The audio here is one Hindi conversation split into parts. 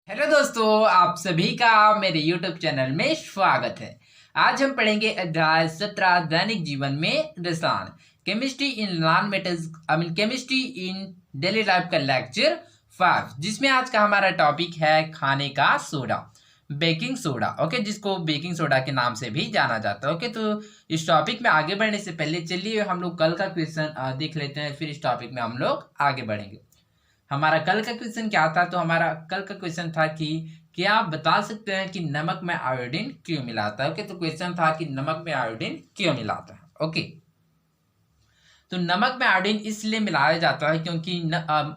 हेलो दोस्तों, आप सभी का मेरे YouTube चैनल में स्वागत है। आज हम पढ़ेंगे अध्याय 17 दैनिक जीवन में रसायन chemistry in non metals chemistry in daily life का लेक्चर 5, जिसमें आज का हमारा टॉपिक है खाने का सोडा, बेकिंग सोडा। ओके, जिसको बेकिंग सोडा के नाम से भी जाना जाता है। ओके, तो इस टॉपिक में आगे बढ़ने से पहले चलिए हम लोग कल का क्वेश्चन देख लेते हैं, फिर इस टॉपिक में हम लोग आगे बढ़ेंगे। हमारा कल का क्वेश्चन क्या था? तो हमारा कल का क्वेश्चन था कि क्या आप बता सकते हैं कि नमक में आयोडीन क्यों मिलाता है? ओके, तो क्वेश्चन था कि नमक में आयोडीन क्यों मिलाता है। ओके, तो नमक में आयोडीन इसलिए मिलाया जाता है क्योंकि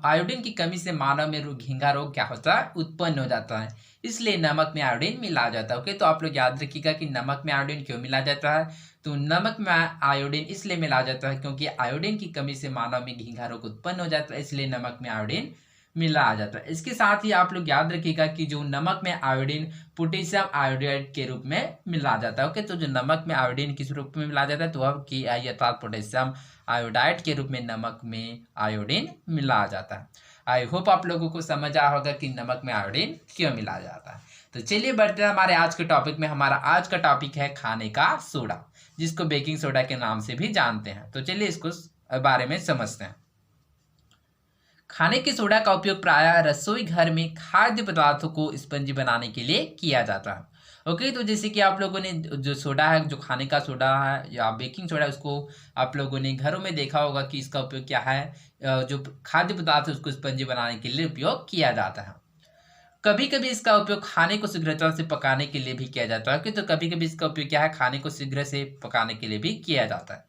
आयोडीन की कमी से मानव में घींघा रोग क्या होता है, उत्पन्न हो जाता है। इसलिए नमक में आयोडीन मिलाया जाता है। ओके, तो आप लोग याद रखिएगा कि नमक में आयोडीन क्यों मिलाया जाता है। तो नमक में आयोडीन इसलिए मिलाया जाता है क्योंकि आयोडीन की कमी से मानव में घींघा रोग उत्पन्न हो जाता है, इसलिए नमक में आयोडीन मिला आ जाता है। इसके साथ ही आप लोग याद रखिएगा कि जो नमक में आयोडीन पोटेशियम आयोडाइड के रूप में मिला जाता है। ओके, तो जो नमक में आयोडीन किस रूप में मिला जाता है, तो अब की आई अर्थात पोटेशियम आयोडाइड के रूप में नमक में आयोडीन मिला जाता है। आई होप आप लोगों को समझ आया होगा कि नमक में आयोडीन क्यों मिला जाता है। तो चलिए बढ़ते हैं हमारे आज के टॉपिक में। हमारा आज का टॉपिक है खाने का सोडा, जिसको बेकिंग सोडा के नाम से भी जानते हैं। तो चलिए इसको बारे में समझते हैं। खाने के सोडा का उपयोग प्रायः रसोई घर में खाद्य पदार्थों को स्पंजी बनाने के लिए किया जाता है। ओके, तो जैसे कि आप लोगों ने जो सोडा है, जो खाने का सोडा है या बेकिंग सोडा है, उसको आप लोगों ने घरों में देखा होगा कि इसका उपयोग क्या है, जो खाद्य पदार्थ है उसको स्पंजी बनाने के लिए उपयोग किया जाता है। कभी कभी इसका उपयोग खाने को शीघ्रता से पकाने के लिए भी किया जाता है। तो कभी कभी इसका उपयोग क्या है, खाने को शीघ्र से पकाने के लिए भी किया जाता है।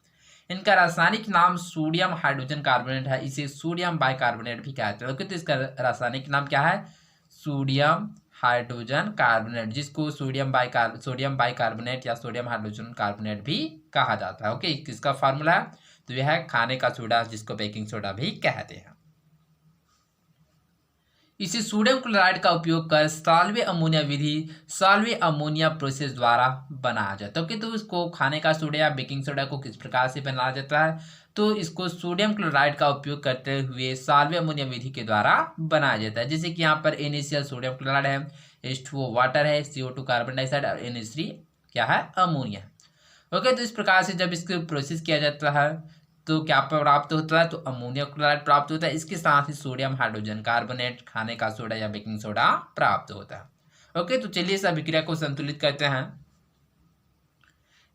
इनका रासायनिक नाम सोडियम हाइड्रोजन कार्बोनेट है। इसे सोडियम बाइकार्बोनेट भी कहते हैं। तो इसका रासायनिक नाम क्या है? सोडियम हाइड्रोजन कार्बोनेट, जिसको सोडियम बाइकार्बोनेट या सोडियम हाइड्रोजन कार्बोनेट भी कहा जाता है। ओके, किसका फार्मूला है? तो यह है खाने का सोडा, जिसको बेकिंग सोडा भी कहते हैं। इसे सोडियम क्लोराइड का उपयोग कर सॉल्वे अमोनिया प्रोसेस द्वारा बनाया जाता है। ओके, तो इसको खाने का सोडा या बेकिंग सोडा को किस प्रकार से बनाया जाता है? तो इसको सोडियम क्लोराइड का उपयोग करते हुए सॉल्वे अमोनिया विधि के द्वारा बनाया जाता है। जैसे कि यहाँ पर NaCl सोडियम क्लोराइड है, H2O वाटर है, CO2 कार्बन डाइऑक्साइड और NH3 क्या है, अमोनिया। ओके, तो इस प्रकार से जब इसको प्रोसेस किया जाता है तो क्या प्राप्त होता है? तो अमोनिया क्लोराइड प्राप्त होता है। इसके साथ ही सोडियम हाइड्रोजन कार्बोनेट, खाने का सोडा या बेकिंग सोडा प्राप्त होता है। ओके, तो चलिए इस अभिक्रिया को संतुलित करते हैं।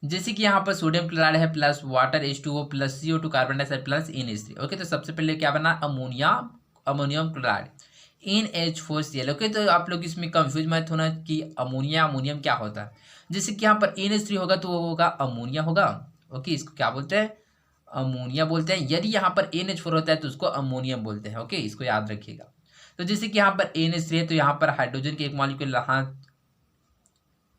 जैसे कि यहाँ पर सोडियम क्लोराइड है plus water H2O plus CO2 carbon dioxide plus NH3। Okay, तो सबसे पहले क्या बना? Ammonium chloride NH4Cl। ओके, तो आप लोग इसमें कंफ्यूज मत होना कि अमोनियम क्या होता है। जैसे कि यहाँ पर NH3 होगा तो वो होगा अमोनिया होगा। ओके, इसको क्या बोलते हैं? अमोनिया बोलते हैं। यदि यहाँ पर NH4 होता है तो उसको अमोनियम बोलते हैं। ओके, इसको याद रखिएगा। तो जैसे कि यहाँ पर NH3 है तो यहाँ पर हाइड्रोजन के एक मॉलिक्यूल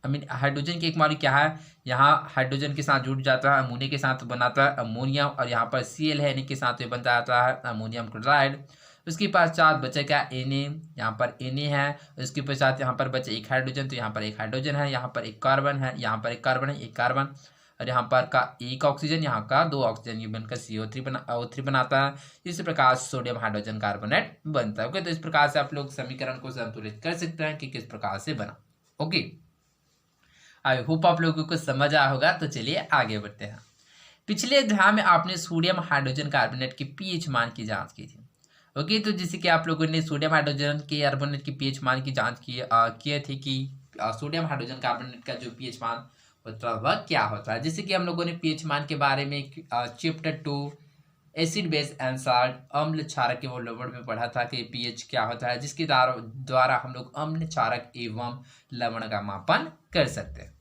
हाइड्रोजन की एक मॉलिक्यूल क्या है, यहाँ हाइड्रोजन के साथ जुड़ जाता है, अमोनिया के साथ बनाता है अमोनियम, और यहाँ पर Cl है, के साथ ये बन जाता है अमोनियम क्लोराइड। उसके पास चार बचे क्या, Na, यहाँ पर Na है। उसके पश्चात यहाँ पर बचे एक हाइड्रोजन, तो यहाँ पर एक हाइड्रोजन है, यहाँ पर एक कार्बन है, यहाँ पर एक कार्बन है, एक कार्बन, और यहाँ पर का एक ऑक्सीजन, यहाँ का दो ऑक्सीजन, ये बनकर O3 बनाता है। इस प्रकार सोडियम हाइड्रोजन कार्बोनेट बनता है। ओके, तो इस प्रकार से आप लोग समीकरण को संतुलित कर सकते हैं कि किस प्रकार से बना। ओके, आई होप आप लोगों को समझ आया होगा। तो चलिए आगे बढ़ते हैं। पिछले अध्याय में आपने सोडियम हाइड्रोजन कार्बोनेट के पीएच मान की जांच की थी। ओके, तो जैसे कि आप लोगों ने सोडियम हाइड्रोजन के कार्बोनेट की पीएच मान की जांच किए थे कि सोडियम हाइड्रोजन कार्बोनेट का जो पीएच मान होता है वह क्या होता है। जैसे कि हम लोगों ने पीएच मान के बारे में chapter 2 acid base and salt, अम्ल क्षारक के वो लवण में पढ़ा था कि पीएच क्या होता है, जिसके द्वारा हम लोग अम्ल क्षारक एवं लवण का मापन कर सकते हैं।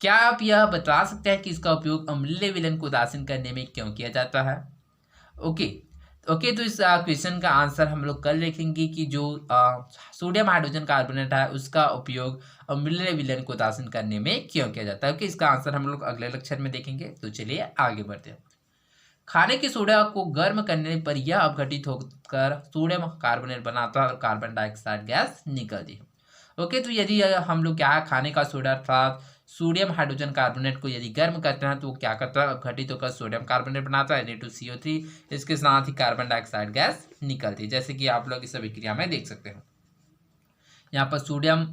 क्या आप यह बता सकते हैं कि इसका उपयोग अम्लीय विलयन को उदासीन करने में क्यों किया जाता है? ओके, तो इस क्वेश्चन का आंसर हम लोग कल देखेंगे कि जो सोडियम हाइड्रोजन कार्बोनेट है उसका उपयोग अम्लीय विलयन को उदासीन करने में क्यों किया जाता है। ओके, इसका आंसर हम लोग अगले लेक्चर में देखेंगे। तो चलिए आगे बढ़ते हैं। खाने के सोडा को गर्म करने पर यह अपघटित होकर सोडियम कार्बोनेट बनाता है और कार्बन डाइऑक्साइड गैस निकलती है। ओके, तो यदि हम लोग क्या है, खाने का सोडा अर्थात सोडियम हाइड्रोजन कार्बोनेट को यदि गर्म करते हैं तो वो क्या करता है, अपघटित होकर सोडियम कार्बोनेट बनाता है Na2CO3। इसके साथ ही कार्बन डाइऑक्साइड गैस निकलती है, जैसे कि आप लोग इस अभिक्रिया में देख सकते हैं। यहाँ पर सोडियम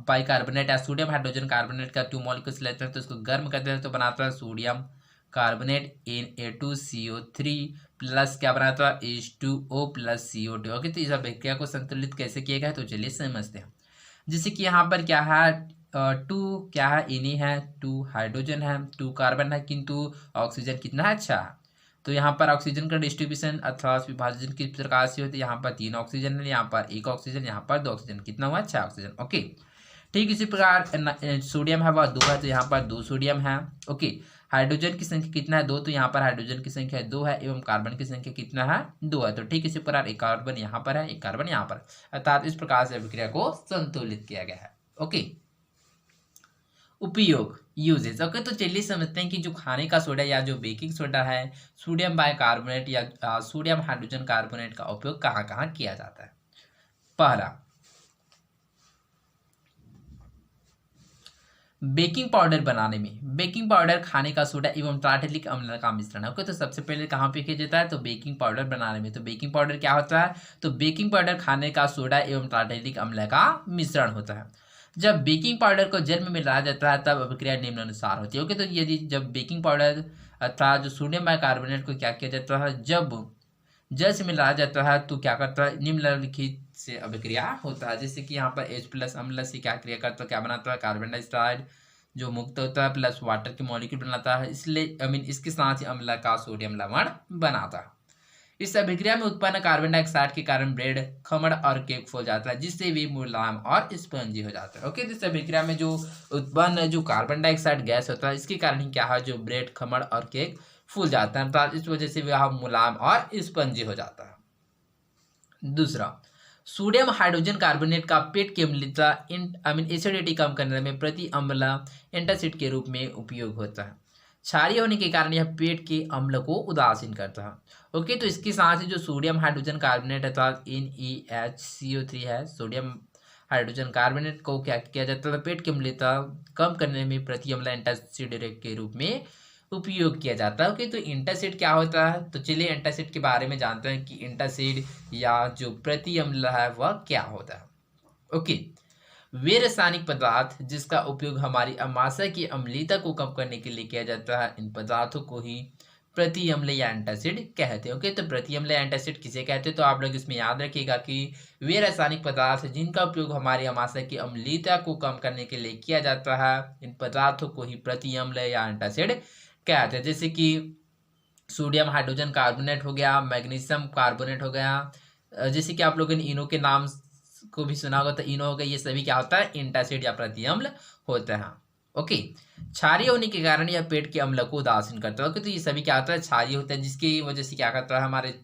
बाइकार्बोनेट या सोडियम हाइड्रोजन कार्बोनेट का 2 मॉलिक्यूल्स लेते हैं तो उसको गर्म करते हैं तो बनाता है सोडियम कार्बोनेट Na2CO3 प्लस क्या बनाता है H2O प्लस CO2। ओके, तो इस अभिक्रिया को संतुलित कैसे किया गया है तो चलिए समझते हैं। जैसे कि यहाँ पर क्या है, 2 क्या है, Na है, 2 हाइड्रोजन है, 2 कार्बन है, किंतु ऑक्सीजन कितना है, अच्छा है। तो यहाँ पर ऑक्सीजन का डिस्ट्रीब्यूशन अथवा विभाजन किस प्रकार से होती है, यहाँ पर 3 ऑक्सीजन है, यहाँ पर 1 ऑक्सीजन, यहाँ पर 2 ऑक्सीजन, कितना हुआ, 6 ऑक्सीजन। ओके, ठीक इसी प्रकार सोडियम है वह 2 है तो यहाँ पर 2 सोडियम है। ओके, हाइड्रोजन की संख्या कितना है, 2, तो यहाँ पर हाइड्रोजन की संख्या 2 है एवं कार्बन की संख्या कितना है, 2 है। तो ठीक इसी प्रकार एक कार्बन यहाँ पर है, एक कार्बन यहाँ पर, अर्थात इस प्रकार से अभिक्रिया को संतुलित किया गया है। ओके, उपयोग यूजेस। ओके, तो चलिए समझते हैं कि जो खाने का सोडा या जो बेकिंग सोडा है, सोडियम बाइकार्बोनेट या सोडियम हाइड्रोजन कार्बोनेट का उपयोग कहाँ कहाँ किया जाता है। पहला, बेकिंग पाउडर बनाने में। बेकिंग पाउडर खाने का सोडा एवं टार्टेलिक अम्ल का मिश्रण है। ओके, तो सबसे पहले कहाँ पे किया जाता है, तो बेकिंग पाउडर बनाने में। तो बेकिंग पाउडर क्या होता है, तो बेकिंग पाउडर खाने का सोडा एवं टार्टेलिक अम्ल का मिश्रण होता है। जब बेकिंग पाउडर को जल में मिलाया जाता है तब अभिक्रिया निम्नानुसार होती है। ओके, तो यदि जब बेकिंग पाउडर अर्थात जो सोडियम बाइकार्बोनेट को क्या किया जाता है, जब जल से मिलाया जाता है तो क्या करता है, निम्नलिखित से अभिक्रिया होता है। जैसे कि यहाँ पर H+ अम्ल से क्या क्रिया करता है, क्या बनाता है, कार्बन डाइऑक्साइड जो मुक्त होता है प्लस वाटर के मॉलिक्यूल बनाता है, इसलिए इसके साथ ही अम्ल का सोडियम लवण बनाता है। इस अभिक्रिया में उत्पन्न कार्बन डाइऑक्साइड के कारण ब्रेड, खमण और केक फूल जाता है जिससे वे मुलायम और स्पंजी हो जाता है। ओके, तो इस अभिक्रिया में जो उत्पन्न जो कार्बन डाइऑक्साइड गैस होता है इसके कारण ही क्या है, जो ब्रेड, खमण और केक फूल जाता है, अर्थात इस वजह से वह मुलायम और स्पंजी हो जाता है। दूसरा, सोडियम हाइड्रोजन कार्बोनेट का पेट की अम्लता एसिडिटी कम करने में प्रति अम्ल एंटासिड के रूप में उपयोग होता है। क्षारीय होने के कारण यह पेट के अम्ल को उदासीन करता है। ओके, तो इसके साथ ही जो सोडियम हाइड्रोजन कार्बोनेट अर्थात NeHCO3 है, सोडियम हाइड्रोजन कार्बोनेट को क्या किया जाता है, पेट की अम्लता कम करने में प्रति अम्ल एंटासिड के रूप में उपयोग किया जाता है। ओके, तो एंटासिड क्या होता है, तो चलिए एंटासिड के बारे में जानते हैं कि एंटासिड या जो प्रति अम्ल है वह क्या होता है। ओके, वे रासायनिक पदार्थ जिसका उपयोग हमारी अमाशय की अम्लता को कम करने के लिए किया जाता है, इन पदार्थों को ही प्रति अम्ल या एंटासिड कहते हैं। ओके, तो प्रति अम्ल या एंटासिड किसे कहते हैं, तो आप लोग इसमें याद रखिएगा कि वे रासायनिक पदार्थ जिनका उपयोग हमारी अमाशय की अम्लता को कम करने के लिए किया जाता है, इन पदार्थों को ही प्रति अम्ल या एंटासिड कहते हैं। जैसे कि सोडियम हाइड्रोजन कार्बोनेट हो गया, मैग्नीशियम कार्बोनेट हो गया, जैसे कि आप लोगों ने इनो के नाम को भी सुना होगा, तो इनो हो गया, ये सभी क्या होता है, एंटासिड या प्रति अम्ल होते हैं। ओके, क्षारीय होने के कारण यह पेट के अम्ल को उदासीन करता है। ओके, तो ये सभी क्या होता है, क्षारीय होता है, जिसकी वजह से क्या करता है, हमारे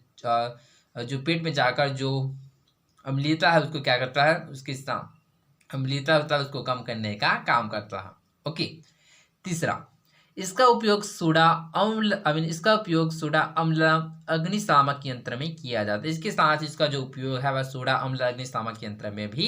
जो पेट में जाकर जो अम्लता है उसको क्या करता है, उसकी अम्लता होता है उसको कम करने का काम करता है। ओके, तीसरा, इसका उपयोग सोडा अम्ल अग्निशामक यंत्र में किया जाता है। इसके साथ इसका जो उपयोग है वह सोडा अम्ल अग्निशामक यंत्र में भी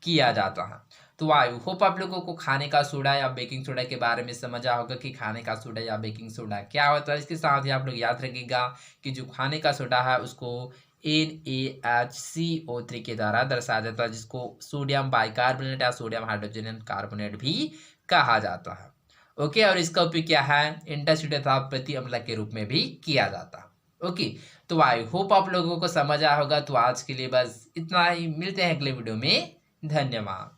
किया जाता है। तो आई होप आप लोगों को खाने का सोडा या बेकिंग सोडा के बारे में समझा होगा कि खाने का सोडा या बेकिंग सोडा क्या होता है। इसके साथ ही आप लोग याद रखिएगा कि जो खाने का सोडा है उसको NaHCO3 के द्वारा दर्शाया जाता है, जिसको सोडियम बाइकार्बोनेट या सोडियम हाइड्रोजन कार्बोनेट भी कहा जाता है। ओके, और इसका उपयोग क्या है, एंटासिड अर्थात प्रति अम्ल के रूप में भी किया जाता है। ओके, तो आई होप आप लोगों को समझ आया होगा। तो आज के लिए बस इतना ही, मिलते हैं अगले वीडियो में, धन्यवाद।